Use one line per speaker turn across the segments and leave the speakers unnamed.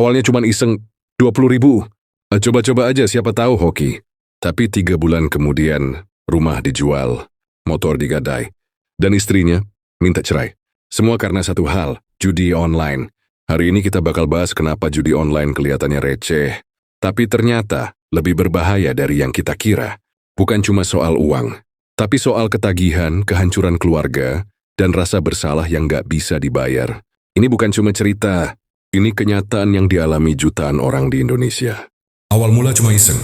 Awalnya cuma iseng, 20.000. Coba-coba aja siapa tahu hoki. Tapi 3 bulan kemudian, rumah dijual, motor digadai, dan istrinya minta cerai. Semua karena satu hal, judi online. Hari ini kita bakal bahas kenapa judi online kelihatannya receh, tapi ternyata lebih berbahaya dari yang kita kira. Bukan cuma soal uang, tapi soal ketagihan, kehancuran keluarga, dan rasa bersalah yang gak bisa dibayar. Ini bukan cuma cerita, ini kenyataan yang dialami jutaan orang di Indonesia.
Awal mula cuma iseng.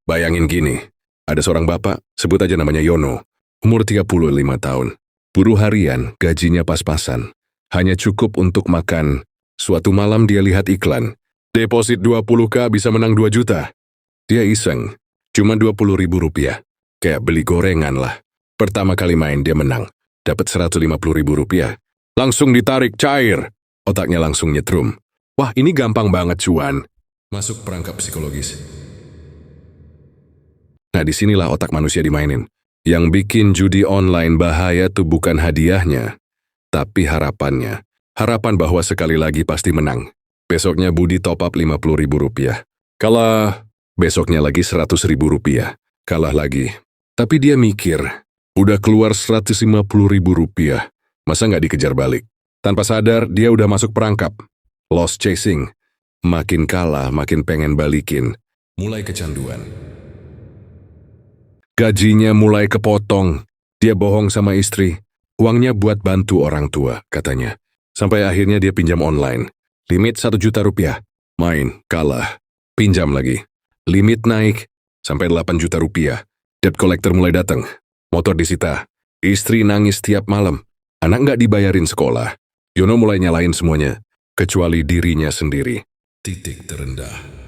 Bayangin gini, ada seorang bapak, sebut aja namanya Yono, umur 35 tahun. Buruh harian, gajinya pas-pasan. Hanya cukup untuk makan. Suatu malam dia lihat iklan. Deposit 20.000 bisa menang 2 juta. Dia iseng, cuma 20.000 rupiah. Kayak beli gorengan lah. Pertama kali main dia menang. Dapat 150.000 rupiah. Langsung ditarik cair. Otaknya langsung nyetrum. Wah, ini gampang banget cuan.
Masuk perangkap psikologis.
Nah, disinilah otak manusia dimainin. Yang bikin judi online bahaya tuh bukan hadiahnya, tapi harapannya. Harapan bahwa sekali lagi pasti menang. Besoknya Budi top up 50.000 rupiah. Kalah, besoknya lagi 100.000 rupiah. Kalah lagi. Tapi dia mikir, udah keluar 150.000 rupiah, masa nggak dikejar balik? Tanpa sadar, dia udah masuk perangkap. Loss chasing. Makin kalah, makin pengen balikin.
Mulai kecanduan.
Gajinya mulai kepotong. Dia bohong sama istri. Uangnya buat bantu orang tua, katanya. Sampai akhirnya dia pinjam online. Limit 1 juta rupiah. Main, kalah. Pinjam lagi. Limit naik, sampai 8 juta rupiah. Debt collector mulai datang. Motor disita. Istri nangis tiap malam. Anak nggak dibayarin sekolah. Yono mulai nyalain semuanya, kecuali dirinya sendiri.
Titik terendah.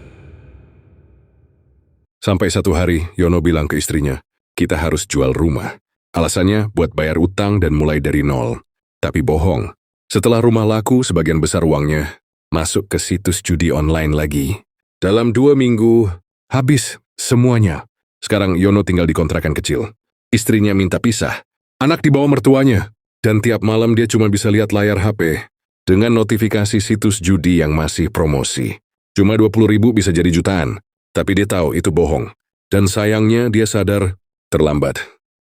Sampai satu hari, Yono bilang ke istrinya, kita harus jual rumah. Alasannya buat bayar utang dan mulai dari nol. Tapi bohong. Setelah rumah laku, sebagian besar uangnya masuk ke situs judi online lagi. Dalam 2 minggu, habis semuanya. Sekarang Yono tinggal di kontrakan kecil. Istrinya minta pisah. Anak dibawa mertuanya. Dan tiap malam dia cuma bisa lihat layar HP. Dengan notifikasi situs judi yang masih promosi. Cuma 20.000 bisa jadi jutaan. Tapi dia tahu itu bohong. Dan sayangnya dia sadar terlambat.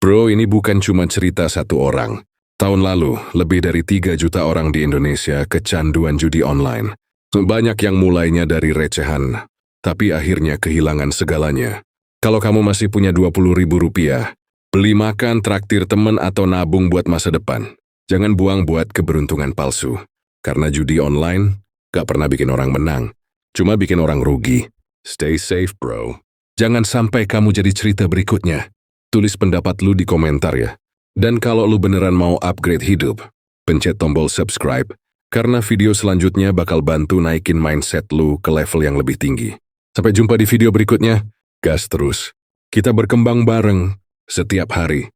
Bro, ini bukan cuma cerita satu orang. Tahun lalu, lebih dari 3 juta orang di Indonesia kecanduan judi online. Banyak yang mulainya dari recehan, tapi akhirnya kehilangan segalanya. Kalau kamu masih punya 20.000 rupiah, beli makan, traktir temen, atau nabung buat masa depan. Jangan buang buat keberuntungan palsu. Karena judi online gak pernah bikin orang menang, cuma bikin orang rugi. Stay safe, bro. Jangan sampai kamu jadi cerita berikutnya. Tulis pendapat lu di komentar ya. Dan kalau lu beneran mau upgrade hidup, pencet tombol subscribe, karena video selanjutnya bakal bantu naikin mindset lu ke level yang lebih tinggi. Sampai jumpa di video berikutnya. Gas terus. Kita berkembang bareng setiap hari.